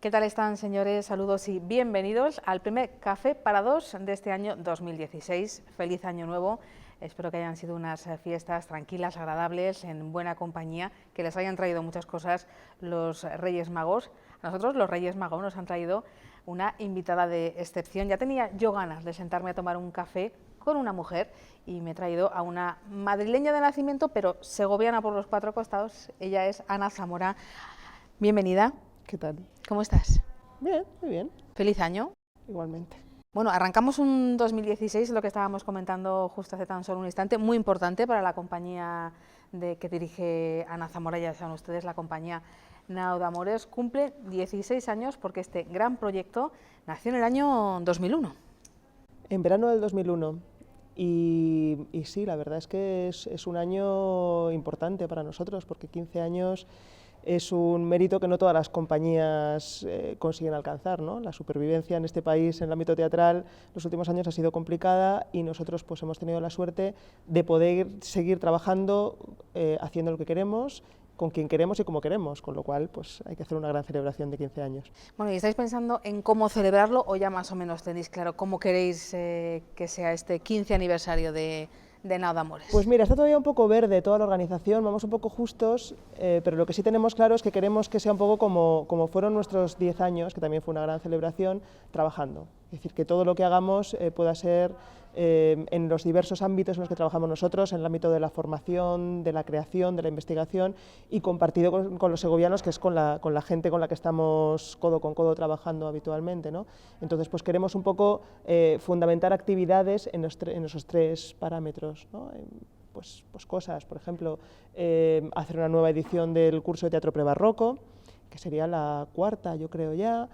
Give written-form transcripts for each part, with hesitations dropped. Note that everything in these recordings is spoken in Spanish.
¿Qué tal están, señores? Saludos y bienvenidos al primer Café para Dos de este año 2016. Feliz año nuevo. Espero que hayan sido unas fiestas tranquilas, agradables, en buena compañía, que les hayan traído muchas cosas los Reyes Magos. A nosotros los Reyes Magos nos han traído una invitada de excepción. Ya tenía yo ganas de sentarme a tomar un café con una mujer y me he traído a una madrileña de nacimiento, pero segoviana por los cuatro costados. Ella es Ana Zamora. Bienvenida. ¿Qué tal? ¿Cómo estás? Bien, muy bien. Feliz año. Igualmente. Bueno, arrancamos un 2016, lo que estábamos comentando justo hace tan solo un instante, muy importante para la compañía que dirige Ana Zamora, ya saben ustedes, la compañía Nao de Amores, cumple 16 años porque este gran proyecto nació en el año 2001. En verano del 2001. Y sí, la verdad es que es un año importante para nosotros, porque 15 años es un mérito que no todas las compañías consiguen alcanzar, ¿no? La supervivencia en este país en el ámbito teatral los últimos años ha sido complicada y nosotros pues hemos tenido la suerte de poder seguir trabajando, haciendo lo que queremos, con quien queremos y como queremos, con lo cual pues hay que hacer una gran celebración de 15 años. Bueno, ¿y estáis pensando en cómo celebrarlo o ya más o menos tenéis claro cómo queréis que sea este 15 aniversario de Nao de Amores? Pues mira, está todavía un poco verde toda la organización, vamos un poco justos, pero lo que sí tenemos claro es que queremos que sea un poco como fueron nuestros 10 años, que también fue una gran celebración, trabajando. Es decir, que todo lo que hagamos pueda ser en los diversos ámbitos en los que trabajamos nosotros, en el ámbito de la formación, de la creación, de la investigación y compartido con los segovianos, que es con la gente con la que estamos codo con codo trabajando habitualmente, ¿no? Entonces, pues queremos un poco fundamentar actividades en esos tres parámetros, ¿no? Pues cosas, por ejemplo, hacer una nueva edición del curso de teatro prebarroco, que sería la cuarta, yo creo ya.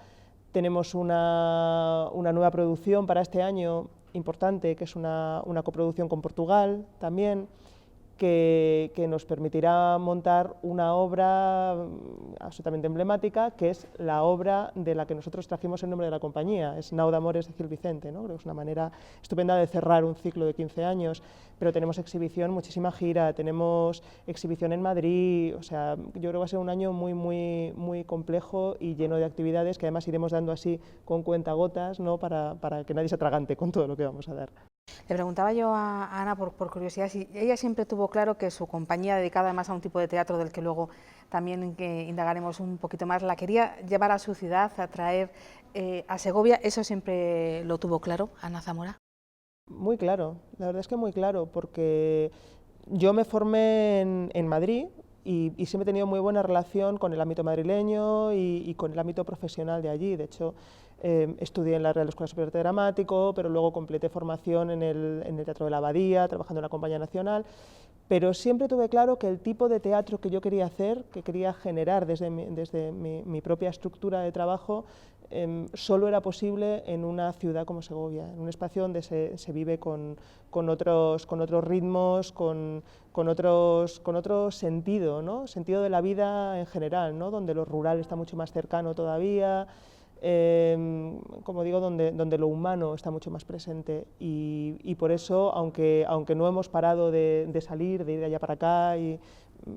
Tenemos una nueva producción para este año importante, que es una coproducción con Portugal también, que nos permitirá montar una obra absolutamente emblemática, que es la obra de la que nosotros trajimos el nombre de la compañía, es Nao de Amores de Gil Vicente, ¿no? Creo que es una manera estupenda de cerrar un ciclo de 15 años, pero tenemos exhibición, muchísima gira, tenemos exhibición en Madrid, o sea, yo creo que va a ser un año muy complejo y lleno de actividades que además iremos dando así con cuentagotas, ¿no? para que nadie se atragante con todo lo que vamos a dar. Le preguntaba yo a Ana por curiosidad si ella siempre tuvo claro que su compañía, dedicada además a un tipo de teatro del que luego también indagaremos un poquito más, la quería llevar a su ciudad, a traer a Segovia. ¿Eso siempre lo tuvo claro, Ana Zamora? Muy claro, la verdad es que muy claro, porque yo me formé en Madrid y siempre he tenido muy buena relación con el ámbito madrileño y con el ámbito profesional de allí. De hecho, estudié en la Real Escuela Superior de Dramático, pero luego completé formación en el Teatro de la Abadía, trabajando en la Compañía Nacional, pero siempre tuve claro que el tipo de teatro que yo quería hacer, que quería generar desde mi propia estructura de trabajo, solo era posible en una ciudad como Segovia, en un espacio donde se vive con otros ritmos, con otro sentido, ¿no? Sentido de la vida en general, ¿no? Donde lo rural está mucho más cercano todavía, como digo, donde lo humano está mucho más presente y por eso, aunque no hemos parado de salir, de ir de allá para acá, y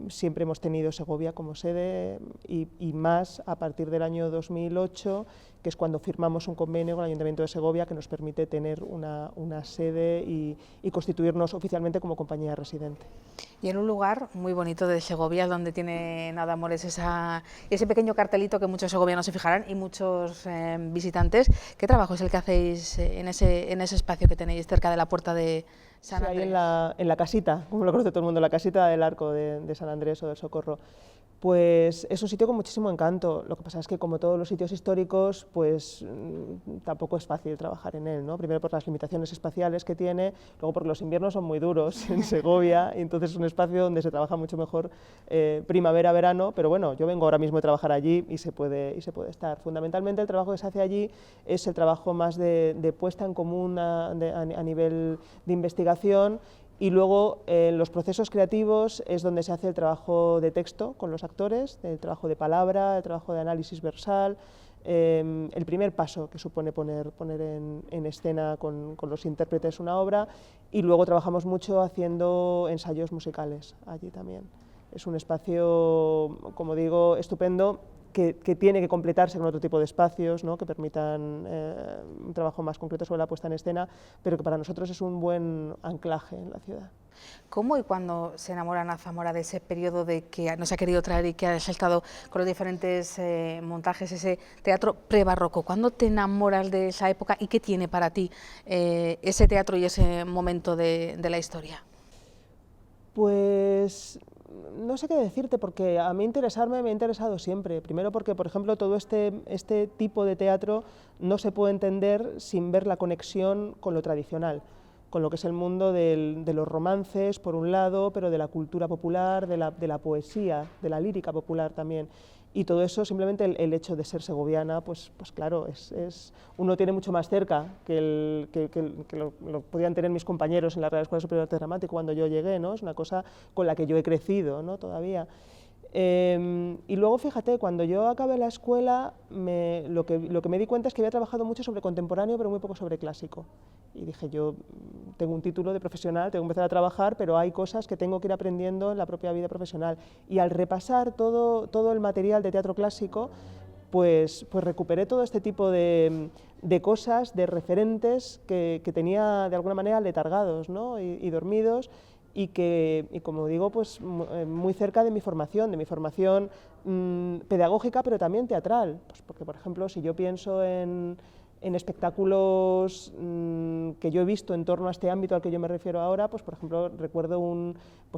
siempre hemos tenido Segovia como sede y más a partir del año 2008, que es cuando firmamos un convenio con el Ayuntamiento de Segovia que nos permite tener una sede y constituirnos oficialmente como compañía residente. Y en un lugar muy bonito de Segovia, donde tiene Nao de Amores ese pequeño cartelito que muchos segovianos se fijarán y muchos visitantes. ¿Qué trabajo es el que hacéis en ese espacio que tenéis cerca de la puerta de San Andrés? Ahí en la casita, como lo conoce todo el mundo, la casita del Arco de San Andrés o del Socorro. Pues es un sitio con muchísimo encanto. Lo que pasa es que, como todos los sitios históricos, pues tampoco es fácil trabajar en él, ¿no? Primero por las limitaciones espaciales que tiene, luego porque los inviernos son muy duros en Segovia, y entonces es un espacio donde se trabaja mucho mejor primavera, verano, pero bueno, yo vengo ahora mismo de trabajar allí y se puede estar. Fundamentalmente el trabajo que se hace allí es el trabajo más de puesta en común a nivel de investigación. Y luego en los procesos creativos es donde se hace el trabajo de texto con los actores, el trabajo de palabra, el trabajo de análisis versal, el primer paso que supone poner en escena con los intérpretes una obra, y luego trabajamos mucho haciendo ensayos musicales allí también. Es un espacio, como digo, estupendo, que tiene que completarse con otro tipo de espacios, ¿no? Que permitan un trabajo más concreto sobre la puesta en escena, pero que para nosotros es un buen anclaje en la ciudad. ¿Cómo y cuándo se enamora Ana Zamora de ese periodo de que nos ha querido traer y que ha saltado con los diferentes montajes, ese teatro prebarroco? ¿Cuándo te enamoras de esa época y qué tiene para ti ese teatro y ese momento de la historia? Pues no sé qué decirte, porque a mí interesarme me ha interesado siempre. Primero porque, por ejemplo, todo este tipo de teatro no se puede entender sin ver la conexión con lo tradicional, con lo que es el mundo de los romances, por un lado, pero de la cultura popular, de la poesía, de la lírica popular también. Y todo eso, simplemente el hecho de ser segoviana, pues claro, uno tiene mucho más cerca que lo podían tener mis compañeros en la Real Escuela Superior de Arte Dramático cuando yo llegué, ¿no? Es una cosa con la que yo he crecido, ¿no? Todavía. Y luego, fíjate, cuando yo acabé la escuela, lo que me di cuenta es que había trabajado mucho sobre contemporáneo, pero muy poco sobre clásico. Y dije, yo tengo un título de profesional, tengo que empezar a trabajar, pero hay cosas que tengo que ir aprendiendo en la propia vida profesional. Y al repasar todo el material de teatro clásico, pues recuperé todo este tipo de cosas, de referentes que tenía de alguna manera letargados, ¿no? y dormidos, y como digo, pues muy cerca de mi formación pedagógica, pero también teatral, pues porque, por ejemplo, si yo pienso en espectáculos que yo he visto en torno a este ámbito al que yo me refiero ahora, pues por ejemplo recuerdo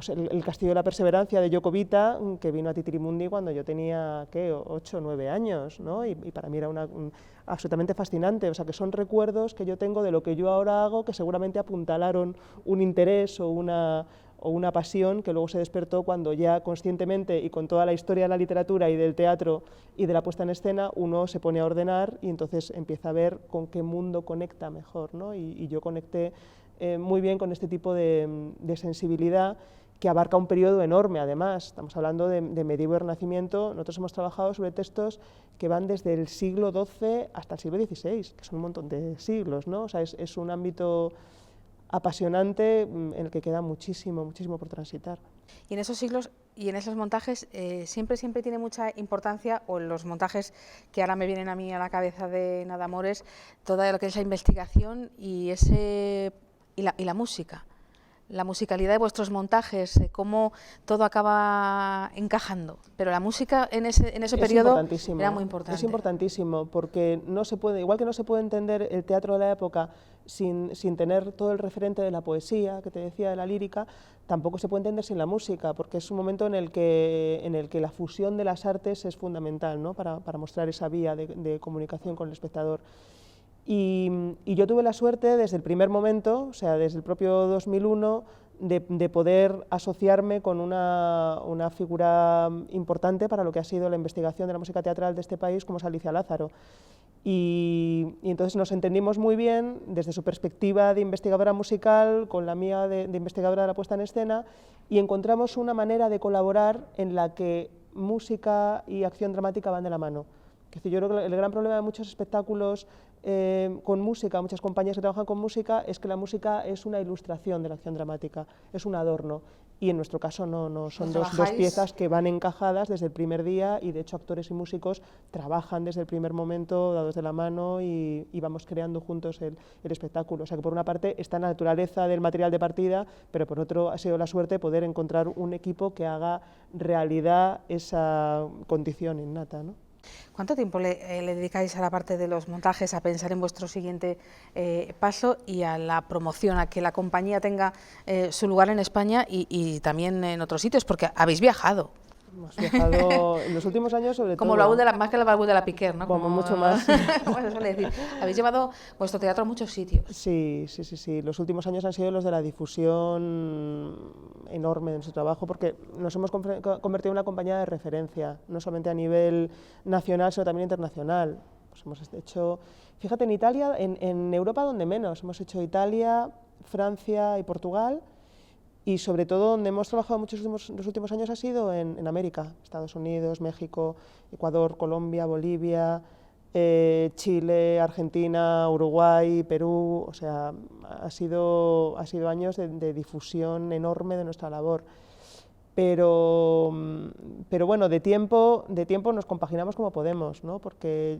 el Castillo de la Perseverancia de Yoko Vita, que vino a Titirimundi cuando yo tenía, ¿qué?, 8 o 9 años, ¿no? Y para mí era absolutamente fascinante, o sea que son recuerdos que yo tengo de lo que yo ahora hago, que seguramente apuntalaron un interés o una pasión que luego se despertó cuando ya conscientemente y con toda la historia de la literatura y del teatro y de la puesta en escena uno se pone a ordenar y entonces empieza a ver con qué mundo conecta mejor, ¿no? Y yo conecté muy bien con este tipo de sensibilidad que abarca un periodo enorme. Además, estamos hablando de medievo y renacimiento. Nosotros hemos trabajado sobre textos que van desde el siglo XII hasta el siglo XVI, que son un montón de siglos, ¿no? O sea, es un ámbito apasionante en el que queda muchísimo por transitar. Y en esos siglos y en esos montajes siempre tiene mucha importancia, o en los montajes que ahora me vienen a mí a la cabeza de Nada Amores, toda lo que es la investigación y la música. La musicalidad de vuestros montajes, cómo todo acaba encajando, pero la música en ese periodo era muy importante. Es importantísimo, porque no se puede, igual que no se puede entender el teatro de la época sin tener todo el referente de la poesía, que te decía, de la lírica, tampoco se puede entender sin la música, porque es un momento en el que la fusión de las artes es fundamental, ¿no? para mostrar esa vía de comunicación con el espectador. Y yo tuve la suerte desde el primer momento, o sea, desde el propio 2001, de poder asociarme con una figura importante para lo que ha sido la investigación de la música teatral de este país, como es Alicia Lázaro. Y entonces nos entendimos muy bien desde su perspectiva de investigadora musical, con la mía de investigadora de la puesta en escena, y encontramos una manera de colaborar en la que música y acción dramática van de la mano. Es decir, yo creo que el gran problema de muchos espectáculos con música, muchas compañías que trabajan con música, es que la música es una ilustración de la acción dramática, es un adorno, y en nuestro caso no son dos piezas que van encajadas desde el primer día, y de hecho actores y músicos trabajan desde el primer momento dados de la mano y vamos creando juntos el espectáculo. O sea que por una parte está la naturaleza del material de partida, pero por otro ha sido la suerte de poder encontrar un equipo que haga realidad esa condición innata, ¿no? ¿Cuánto tiempo le dedicáis a la parte de los montajes, a pensar en vuestro siguiente paso y a la promoción, a que la compañía tenga su lugar en España y también en otros sitios? Porque habéis viajado. Hemos viajado en los últimos años, sobre como todo. Más que el baúl de la Piquer, ¿no? Como mucho más. Como se suele decir. Habéis llevado vuestro teatro a muchos sitios. Sí. Los últimos años han sido los de la difusión enorme de nuestro trabajo, porque nos hemos convertido en una compañía de referencia, no solamente a nivel nacional, sino también internacional. Pues hemos hecho, fíjate, en Italia, en Europa donde menos, hemos hecho Italia, Francia y Portugal. Y sobre todo donde hemos trabajado mucho los últimos años ha sido en América, Estados Unidos, México, Ecuador, Colombia, Bolivia, Chile, Argentina, Uruguay, Perú. O sea, ha sido años de difusión enorme de nuestra labor. pero bueno, de tiempo nos compaginamos como podemos, ¿no? Porque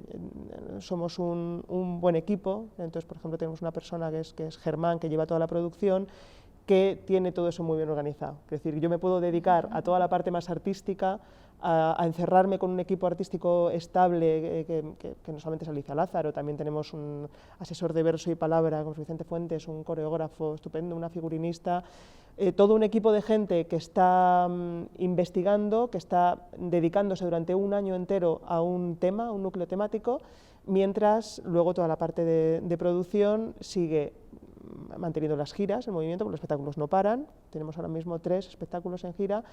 somos un buen equipo. Entonces, por ejemplo, tenemos una persona que es Germán, que lleva toda la producción, que tiene todo eso muy bien organizado. Es decir, yo me puedo dedicar a toda la parte más artística, a encerrarme con un equipo artístico estable, que no solamente es Alicia Lázaro, también tenemos un asesor de verso y palabra, como Vicente Fuentes, un coreógrafo estupendo, una figurinista, todo un equipo de gente que está investigando, que está dedicándose durante un año entero a un tema, a un núcleo temático, mientras luego toda la parte de producción sigue manteniendo las giras, el movimiento, porque los espectáculos no paran. Tenemos ahora mismo 3 espectáculos en gira,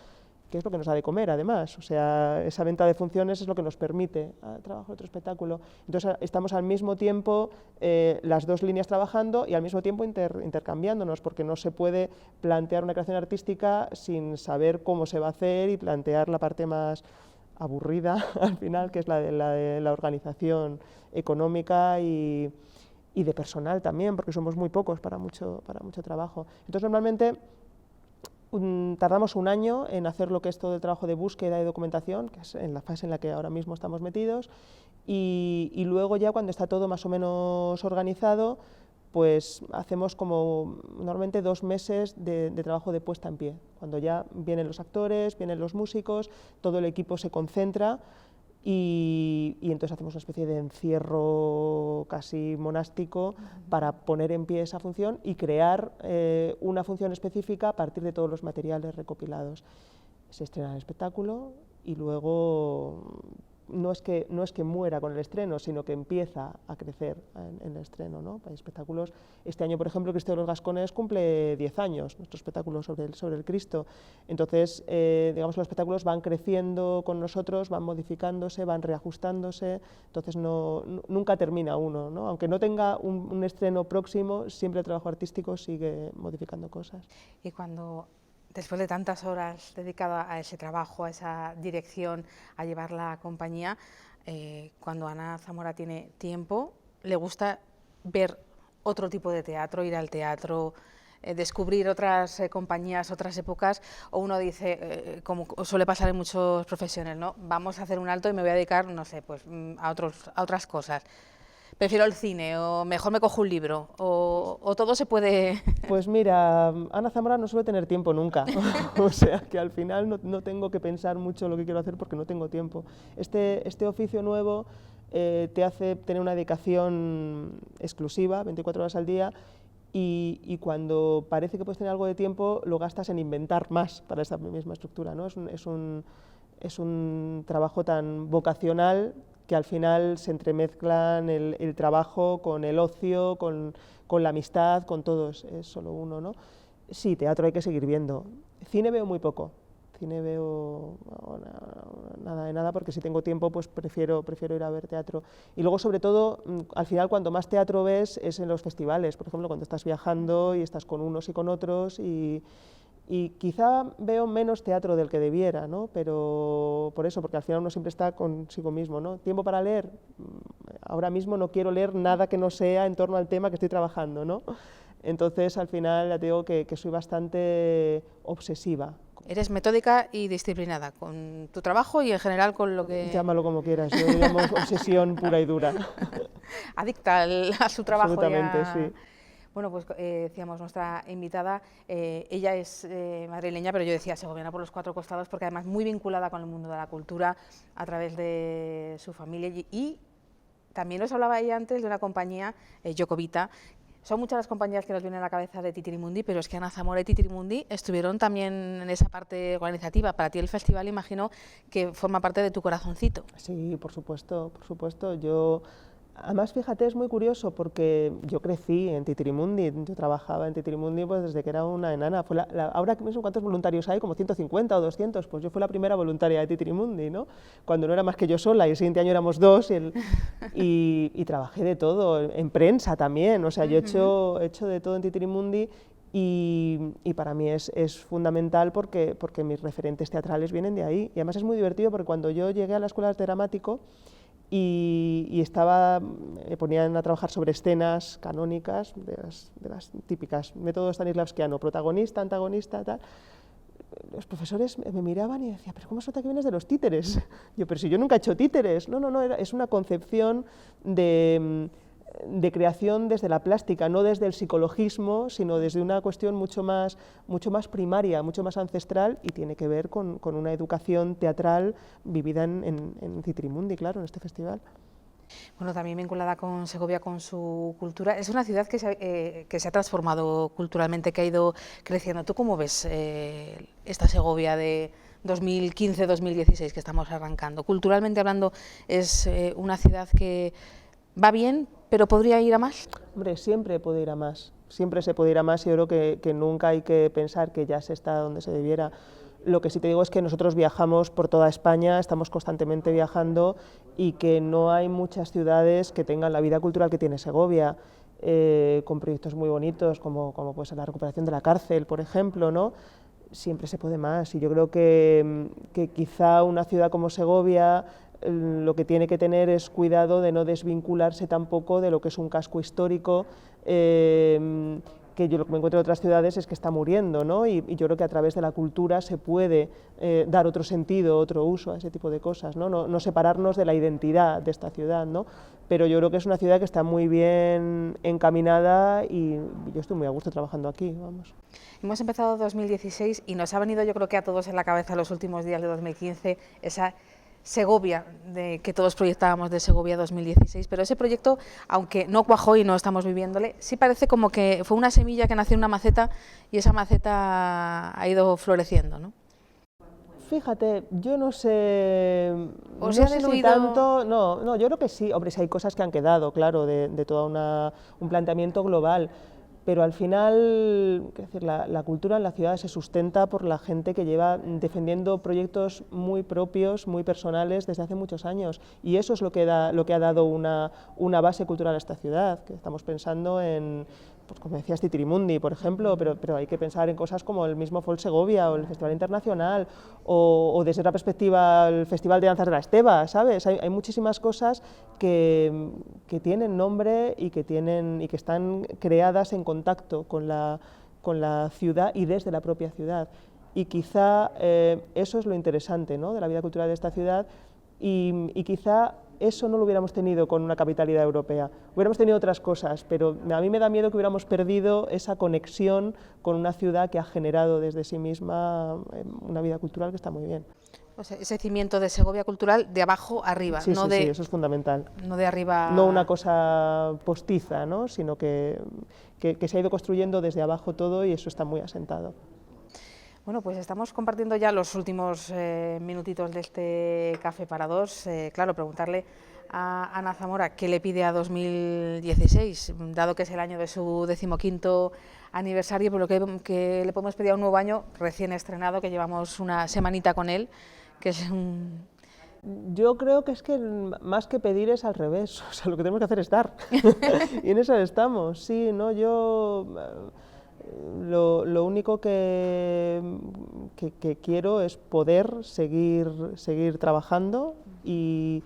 que es lo que nos da de comer además, o sea, esa venta de funciones es lo que nos permite trabajar otro espectáculo. Entonces estamos al mismo tiempo las 2 líneas trabajando y al mismo tiempo intercambiándonos, porque no se puede plantear una creación artística sin saber cómo se va a hacer y plantear la parte más aburrida al final, que es la de la organización económica y de personal también, porque somos muy pocos para mucho trabajo. Entonces normalmente tardamos un año en hacer lo que es todo el trabajo de búsqueda y documentación, que es en la fase en la que ahora mismo estamos metidos, y luego ya cuando está todo más o menos organizado, pues hacemos como normalmente 2 meses de trabajo de puesta en pie, cuando ya vienen los actores, vienen los músicos, todo el equipo se concentra, y entonces hacemos una especie de encierro casi monástico para poner en pie esa función y crear una función específica a partir de todos los materiales recopilados. Se estrena el espectáculo y luego no es que muera con el estreno, sino que empieza a crecer en el estreno, ¿no? Hay espectáculos, este año por ejemplo Cristo de los Gascones cumple 10 años, nuestro espectáculo sobre el Cristo, entonces digamos los espectáculos van creciendo con nosotros, van modificándose, van reajustándose, entonces nunca termina uno, ¿no? Aunque no tenga un estreno próximo, siempre el trabajo artístico sigue modificando cosas. Y cuando después de tantas horas dedicadas a ese trabajo, a esa dirección, a llevar la compañía, cuando Ana Zamora tiene tiempo, le gusta ver otro tipo de teatro, ir al teatro, descubrir otras compañías, otras épocas, o uno dice, como suele pasar en muchas profesiones, ¿no? Vamos a hacer un alto y me voy a dedicar, no sé, pues a otras cosas. Prefiero el cine, o mejor me cojo un libro, o todo se puede... Pues mira, Ana Zamora no suele tener tiempo nunca, o sea que al final no tengo que pensar mucho lo que quiero hacer porque no tengo tiempo. Este oficio nuevo te hace tener una dedicación exclusiva, 24 horas al día, y cuando parece que puedes tener algo de tiempo, lo gastas en inventar más para esa misma estructura, ¿no? Es un trabajo tan vocacional que al final se entremezclan el trabajo con el ocio, con la amistad, con todo, es solo uno, ¿no? Sí, teatro hay que seguir viendo. Cine veo muy poco, cine veo nada de nada, porque si tengo tiempo pues prefiero ir a ver teatro. Y luego sobre todo, al final cuando más teatro ves es en los festivales, por ejemplo cuando estás viajando y estás con unos y con otros, y quizá veo menos teatro del que debiera, ¿no? Pero por eso, porque al final uno siempre está consigo mismo, ¿no? Tiempo para leer, ahora mismo no quiero leer nada que no sea en torno al tema que estoy trabajando, ¿no? Entonces al final ya te digo que soy bastante obsesiva. Eres metódica y disciplinada con tu trabajo y en general con lo que... Llámalo como quieras, yo llamo obsesión pura y dura. Adicta a su trabajo. Absolutamente, sí. Bueno, pues decíamos, nuestra invitada, ella es madrileña, pero yo decía segoviana por los 4 costados, porque además muy vinculada con el mundo de la cultura a través de su familia, y también os hablaba ella antes de una compañía, Jocovita. Son muchas las compañías que nos vienen a la cabeza de Titirimundi, pero es que Ana Zamora y Titirimundi estuvieron también en esa parte organizativa. Para ti el festival, imagino que forma parte de tu corazoncito. Sí, por supuesto, por supuesto. Además, fíjate, es muy curioso porque yo crecí en Titirimundi, yo trabajaba en Titirimundi pues desde que era una enana. Ahora mismo, ¿cuántos voluntarios hay? Como 150 o 200, pues yo fui la primera voluntaria de Titirimundi, ¿no? Cuando no era más que yo sola, y el siguiente año éramos 2, y trabajé de todo, en prensa también, o sea, yo he hecho de todo en Titirimundi, y para mí es fundamental porque mis referentes teatrales vienen de ahí, y además es muy divertido porque cuando yo llegué a la Escuela de Arte Dramático, me ponían a trabajar sobre escenas canónicas, de las típicas, método stanislavskiano, protagonista, antagonista, tal. los profesores me miraban y decían, pero ¿cómo se nota que vienes de los títeres? Yo, pero si yo nunca he hecho títeres. No, es una concepción de creación desde la plástica, no desde el psicologismo, sino desde una cuestión mucho más primaria, mucho más ancestral, y tiene que ver con una educación teatral vivida en Citrimundi, claro, en este festival. Bueno, también vinculada con Segovia, con su cultura. Es una ciudad que se ha transformado culturalmente, que ha ido creciendo. ¿Tú cómo ves esta Segovia de 2015-2016 que estamos arrancando? Culturalmente hablando, es una ciudad que va bien, pero podría ir a más. Hombre, siempre puede ir a más, siempre se puede ir a más, y yo creo que nunca hay que pensar que ya se está donde se debiera. Lo que sí te digo es que nosotros viajamos por toda España, estamos constantemente viajando, y que no hay muchas ciudades que tengan la vida cultural que tiene Segovia, con proyectos muy bonitos como puede ser la recuperación de la cárcel, por ejemplo, ¿no? Siempre se puede más, y yo creo que quizá una ciudad como Segovia lo que tiene que tener es cuidado de no desvincularse tampoco de lo que es un casco histórico, que yo lo que me encuentro en otras ciudades es que está muriendo, ¿no? Y yo creo que a través de la cultura se puede dar otro sentido, otro uso a ese tipo de cosas, ¿no? No separarnos de la identidad de esta ciudad, ¿no? Pero yo creo que es una ciudad que está muy bien encaminada, y yo estoy muy a gusto trabajando aquí, vamos. Hemos empezado 2016 y nos ha venido, yo creo que a todos en la cabeza los últimos días de 2015, esa Segovia que todos proyectábamos de Segovia 2016, pero ese proyecto, aunque no cuajó y no estamos viviéndole, sí parece como que fue una semilla que nació en una maceta, y esa maceta ha ido floreciendo, ¿no? Fíjate, yo no sé, ¿O se ha diluido? Si tanto, no, yo creo que sí, hombre, sí hay cosas que han quedado, claro, de todo un planteamiento global, pero al final, es decir, la cultura en la ciudad se sustenta por la gente que lleva defendiendo proyectos muy propios, muy personales desde hace muchos años, y eso es lo que ha dado una base cultural a esta ciudad, que estamos pensando en, pues como decías, Citrimundi, por ejemplo, pero hay que pensar en cosas como el mismo Folk Segovia o el Festival Internacional, o desde la perspectiva el Festival de Danzas de la Esteva, ¿sabes? Hay muchísimas cosas que tienen nombre y que están creadas en contacto con la ciudad y desde la propia ciudad. Y quizá eso es lo interesante, ¿no?, de la vida cultural de esta ciudad, y quizá eso no lo hubiéramos tenido con una capitalidad europea. Hubiéramos tenido otras cosas, pero a mí me da miedo que hubiéramos perdido esa conexión con una ciudad que ha generado desde sí misma una vida cultural que está muy bien. O sea, ese cimiento de Segovia cultural de abajo arriba, sí, sí, eso es fundamental. No de arriba. No una cosa postiza, ¿no?, sino que se ha ido construyendo desde abajo todo, y eso está muy asentado. Bueno, pues estamos compartiendo ya los últimos minutitos de este Café para Dos. Claro, preguntarle a Ana Zamora qué le pide a 2016, dado que es el año de su 15º aniversario, por lo que le podemos pedir a un nuevo año recién estrenado, que llevamos una semanita con él, que es un... Yo creo que es que más que pedir es al revés, o sea, lo que tenemos que hacer es dar, y en eso estamos, sí, ¿no? Yo... Lo único que quiero es poder seguir trabajando y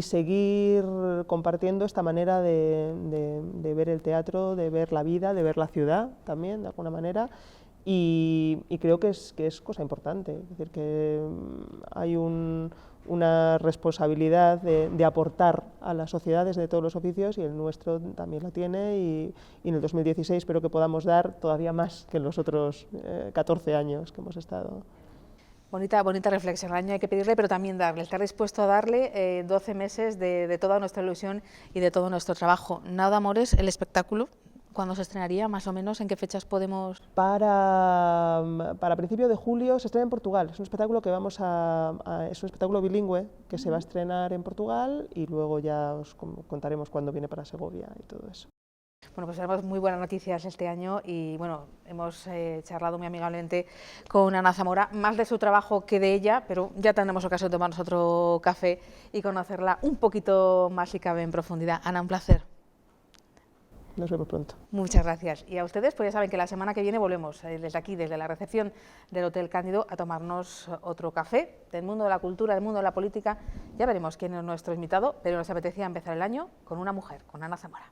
seguir compartiendo esta manera de ver el teatro, de ver la vida, de ver la ciudad también, de alguna manera, y creo que es cosa importante, es decir, que hay una responsabilidad de aportar a las sociedades de todos los oficios, y el nuestro también la tiene, y en el 2016 espero que podamos dar todavía más que en los otros 14 años que hemos estado. Bonita reflexión, al año hay que pedirle, pero también darle. Estar dispuesto a darle 12 meses de toda nuestra ilusión y de todo nuestro trabajo. Nao de Amores, el espectáculo, ¿cuándo se estrenaría, más o menos? ¿En qué fechas podemos...? Para principio de julio se estrena en Portugal. Es un espectáculo que es un espectáculo bilingüe que se va a estrenar en Portugal, y luego ya os contaremos cuándo viene para Segovia y todo eso. Bueno, pues tenemos muy buenas noticias este año, y bueno, hemos charlado muy amigablemente con Ana Zamora, más de su trabajo que de ella, pero ya tendremos ocasión de tomarnos otro café y conocerla un poquito más, si cabe, en profundidad. Ana, un placer. Nos vemos pronto. Muchas gracias. Y a ustedes, pues ya saben que la semana que viene volvemos desde aquí, desde la recepción del Hotel Cándido, a tomarnos otro café del mundo de la cultura, del mundo de la política. Ya veremos quién es nuestro invitado, pero nos apetecía empezar el año con una mujer, con Ana Zamora.